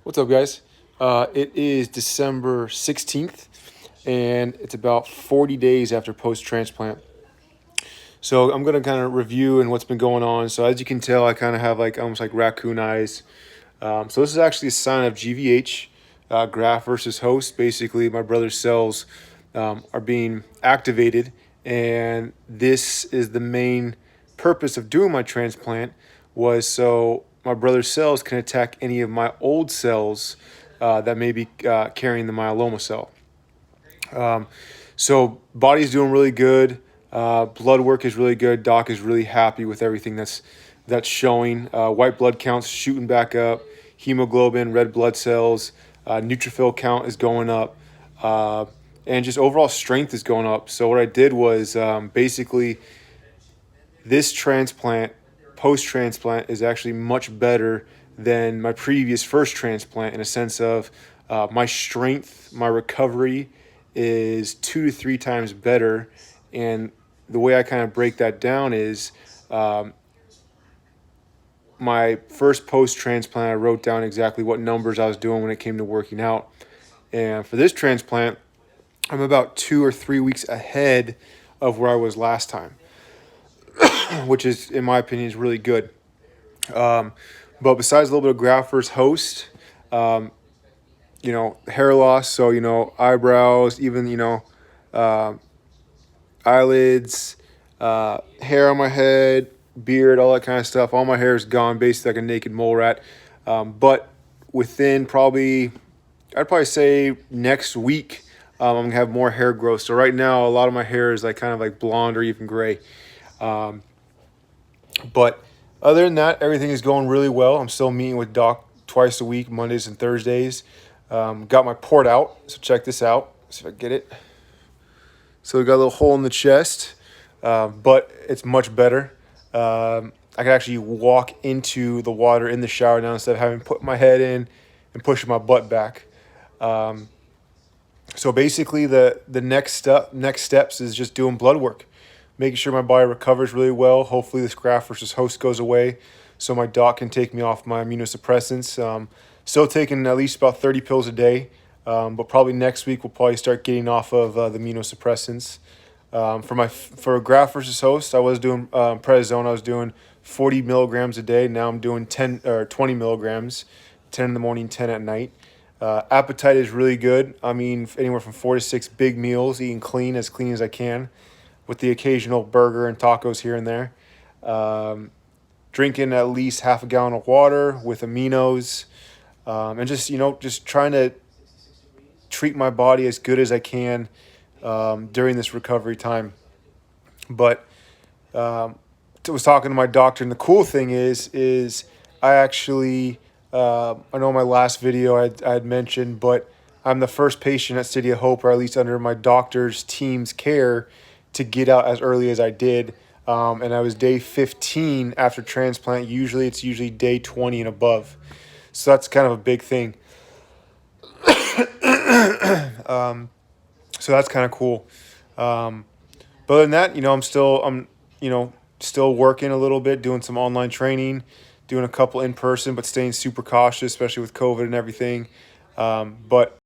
What's up, guys? It is December 16th, and it's about 40 days after post transplant. So, I'm going to kind of review and what's been going on. So, as you can tell, I kind of have like almost like raccoon eyes. So, this is actually a sign of GVH, graft versus host. Basically, my brother's cells are being activated, and this is the main purpose of doing my transplant was so my brother's cells can attack any of my old cells that may be carrying the myeloma cell. Um, so body's doing really good. Blood work is really good. Doc is really happy with everything that's showing. White blood counts shooting back up. Hemoglobin, red blood cells, neutrophil count is going up, and just overall strength is going up. So what I did was basically this transplant, post transplant, is actually much better than my previous first transplant in a sense of my strength, my recovery is 2 to 3 times better. And the way I kind of break that down is my first post transplant, I wrote down exactly what numbers I was doing when it came to working out. And for this transplant, I'm about 2 or 3 weeks ahead of where I was last time, which is, in my opinion, is really good. Um, but besides a little bit of graft versus host, um, hair loss, so, eyebrows, even, uh, eyelids, hair on my head, beard, all that kind of stuff. All my hair is gone, basically like a naked mole rat. But within I'd probably say next week, I'm gonna have more hair growth. So right now, a lot of my hair is like kind of like blonde or even gray. Um, but other than that, everything is going really well. I'm still meeting with Doc twice a week, Mondays and Thursdays. Got my port out, so check this out. See if I get it. So we got a little hole in the chest, but it's much better. I can actually walk into the water in the shower now instead of having to put my head in and pushing my butt back. Um, so basically, the next steps is just doing blood work, making sure my body recovers really well. Hopefully, this graft versus host goes away, so my doc can take me off my immunosuppressants. Still taking at least about 30 pills a day, but probably next week we'll probably start getting off of the immunosuppressants. For graft versus host, I was doing prednisone. I was doing 40 milligrams a day. Now I'm doing 10 or 20 milligrams, 10 in the morning, 10 at night. Appetite is really good. I mean, anywhere from 4 to 6 big meals, eating clean as I can, with the occasional burger and tacos here and there. Um, Drinking at least half a gallon of water with aminos, and just trying to treat my body as good as I can during this recovery time. But I was talking to my doctor, and the cool thing is I actually I know in my last video I had mentioned, but I'm the first patient at City of Hope, or at least under my doctor's team's care, to get out as early as I did. And I was day 15 after transplant. It's usually day 20 and above. So that's kind of a big thing. So that's kind of cool. Um, but other than that, I'm still working a little bit, doing some online training, doing a couple in person, but staying super cautious, especially with COVID and everything. But